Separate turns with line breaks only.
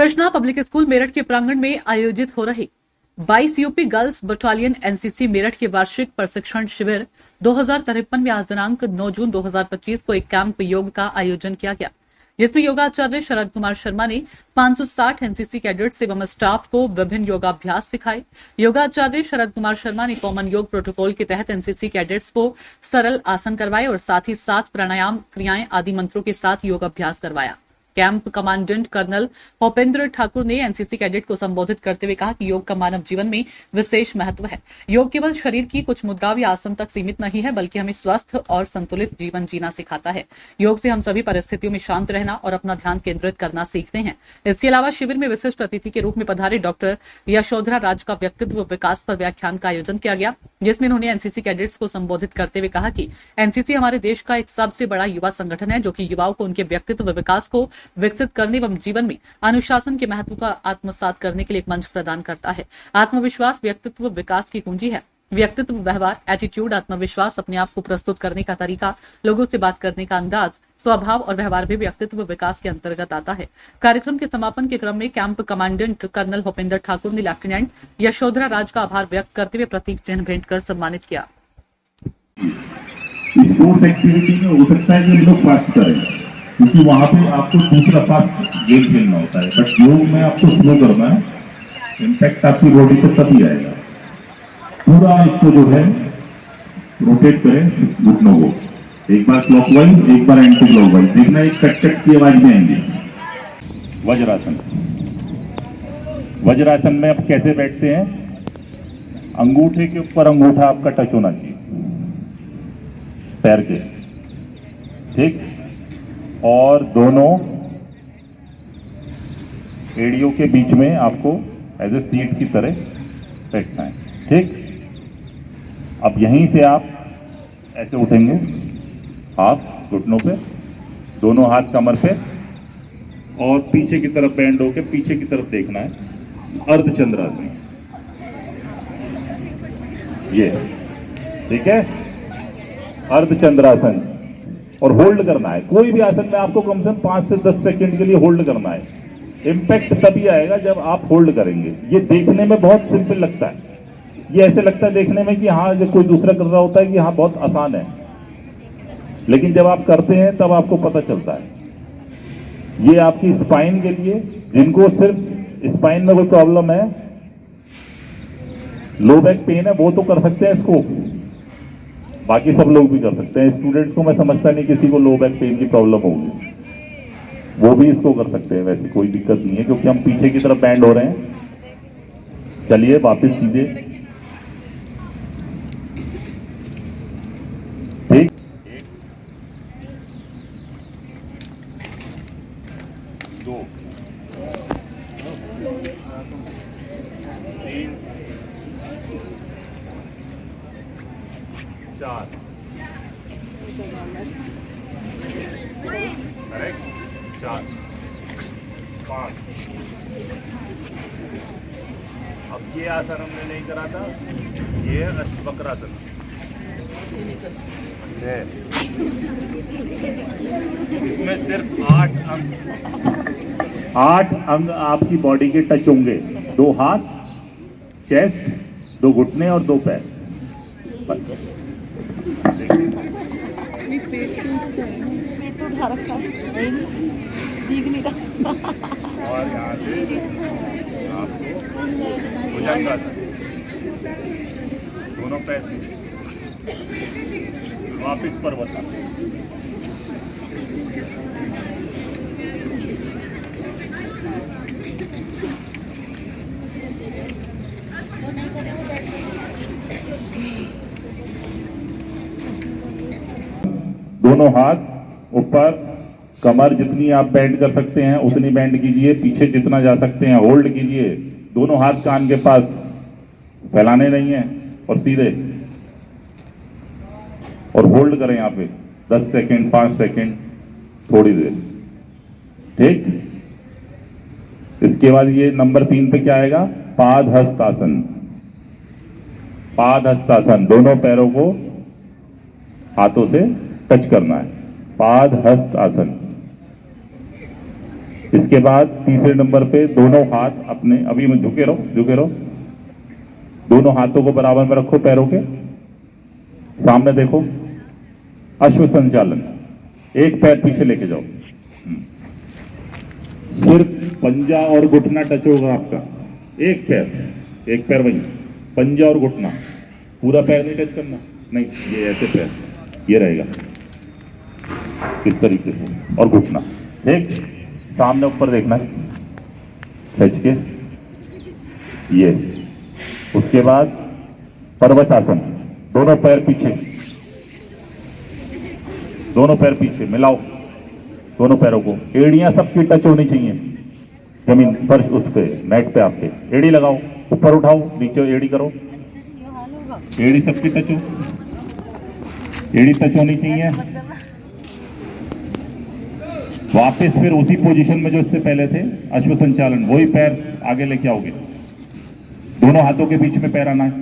Krishna public school Meerut के प्रांगण में आयोजित हो रही 22 UP girls battalion NCC Meerut के वार्षिक प्रशिक्षण शिविर 2053 में आज दिनांक 9 जून 2025 को एक कैंप योग का आयोजन किया गया, जिसमें योगाचार्य शरद कुमार शर्मा ने 560 एनसीसी कैडेट्स एवं स्टाफ को विभिन्न योगाभ्यास सिखाए। योगाचार्य शरद कुमार शर्मा ने कॉमन योग प्रोटोकॉल के तहत एनसीसी कैडेट्स को सरल आसन करवाए और साथ ही साथ प्राणायाम, क्रियाएं आदि मंत्रों के साथ योगाभ्यास करवाया। Camp commandant colonel Bhupendra Thakur ने एनसीसी कैडेट को संबोधित करते हुए कहा कि योग का मानव जीवन में विशेष महत्व है। योग केवल शरीर की कुछ मुद्राओं या आसन तक सीमित नहीं है, बल्कि हमें स्वस्थ और संतुलित जीवन जीना सिखाता है। योग से हम सभी परिस्थितियों में शांत रहना और अपना ध्यान केंद्रित करना सीखते हैं। इसके अलावा शिविर में विशिष्ट अतिथि के रूप में पधारे डॉक्टर यशोधरा राज का व्यक्तित्व विकास पर व्याख्यान का आयोजन किया गया, जिसमें उन्होंने एनसीसी कैडेट्स को संबोधित करते हुए कहा कि एनसीसी हमारे देश का एक सबसे बड़ा युवा संगठन है, जो कि युवाओं को उनके व्यक्तित्व विकास को विकसित करने एवं जीवन में अनुशासन के महत्व का आत्मसात करने के लिए एक मंच प्रदान करता है। आत्मविश्वास व्यक्तित्व विकास की कुंजी है। व्यक्तित्व, व्यवहार, एटीट्यूड, आत्मविश्वास, अपने आप को प्रस्तुत करने का तरीका, लोगों से बात करने का अंदाज, स्वभाव और व्यवहार भी व्यक्तित्व विकास के अंतर्गत आता है। कार्यक्रम के समापन के क्रम में camp commandant colonel Bhupendra Thakur ने लेफ्टिनेंट यशोधरा राज का आभार व्यक्त करते हुए प्रतीक चिन्ह भेंट कर सम्मानित किया।
स्पोर्ट्स एक्टिविटी में हो सकता है कि लोग फास्ट करें, क्योंकि वहां पे आपको दूसरा फास्ट गेम खेलना होता है, बट योग में आपको स्लो करना है। इम्पैक्ट आपकी बॉडी पे तभी आएगा। पूरा इसको जो है रोटेट करें घुटनों को, एक बार क्लॉकवाइज, एक बार एंटी क्लॉकवाइज। देखना एक कट कट की आवाज में आएंगे। वज्रासन। वज्रासन में आप कैसे बैठते हैं? अंगूठे के ऊपर अंगूठा आपका टच होना चाहिए पैर के, ठीक, और दोनों एड़ियों के बीच में आपको एज ए सीट की तरह बैठना है, ठीक। अब यहीं से आप ऐसे उठेंगे, हाथ घुटनों पे, दोनों हाथ कमर पे, और पीछे की तरफ बैंड होके पीछे की तरफ देखना है। अर्धचंद्रासन, ये ठीक है, अर्धचंद्रासन। और होल्ड करना है। कोई भी आसन में आपको कम से कम 5 से 10 सेकंड के लिए होल्ड करना है। इम्पैक्ट तभी आएगा जब आप होल्ड करेंगे। ये देखने में बहुत सिंपल लगता है, ये ऐसे लगता है देखने में कि हाँ जो कोई दूसरा कर रहा होता है कि हाँ बहुत आसान है, लेकिन जब आप करते हैं तब आपको पता चलता है। ये आपकी स्पाइन के लिए, जिनको सिर्फ स्पाइन में कोई प्रॉब्लम है, लो बैक पेन है, वो तो कर सकते हैं इसको, बाकी सब लोग भी कर सकते हैं। स्टूडेंट्स को मैं समझता नहीं किसी को लो बैक पेन की प्रॉब्लम होगी, वो भी इसको कर सकते हैं, वैसे कोई दिक्कत नहीं है, क्योंकि हम पीछे की तरफ बैंड हो रहे हैं। चलिए वापस सीधे, ठीक, 1 2 3 4, करेक्ट, 4 5। अब ये आसन हमने नहीं करा था, ये वक्रासन है। इसमें सिर्फ 8 अंग आपकी बॉडी के टच होंगे। 2 हाथ, चेस्ट, 2 घुटने और 2 पैर, बस। और यहाँ से आपको भुजंगासन, दोनों पैर सीधे, वापिस पर्वतासन। दोनों हाथ ऊपर, कमर जितनी आप बैंड कर सकते हैं उतनी बैंड कीजिए, पीछे जितना जा सकते हैं होल्ड कीजिए। दोनों हाथ कान के पास, फैलाने नहीं है, और सीधे, और होल्ड करें यहाँ पे 10 सेकेंड 5 सेकेंड, थोड़ी देर, ठीक। इसके बाद ये नंबर 3 पे क्या आएगा? पाद हस्तासन। पाद हस्तासन, दोनों पैरों को हाथों से टच करना है, पाद हस्त आसन। इसके बाद तीसरे नंबर पे दोनों हाथ अपने, अभी में झुके रहो, दोनों हाथों को बराबर में रखो, पैरों के सामने देखो। अश्व संचालन, एक पैर पीछे लेके जाओ, सिर्फ पंजा और घुटना टच होगा आपका, एक पैर वही, पंजा और घुटना, पूरा पैर नहीं टच करना, नहीं, ये ऐसे पैर, ये रहेगा इस तरीके से, और घुटना ठीक सामने ऊपर देखना है, खींच के ये। उसके बाद पर्वतासन, दोनों पैर पीछे मिलाओ, दोनों पैरों को, एड़ियां सबकी टच होनी चाहिए जमीन फर्श, उस पे मैट पे आपके, एड़ी लगाओ, ऊपर उठाओ, नीचे एड़ी करो, एड़ी सबकी टच हो, एड़ी टच होनी चाहिए। वापस फिर उसी पोजीशन में जो इससे पहले थे, अश्व संचालन, वही पैर आगे लेके आओगे, दोनों हाथों के बीच में पैर आना है।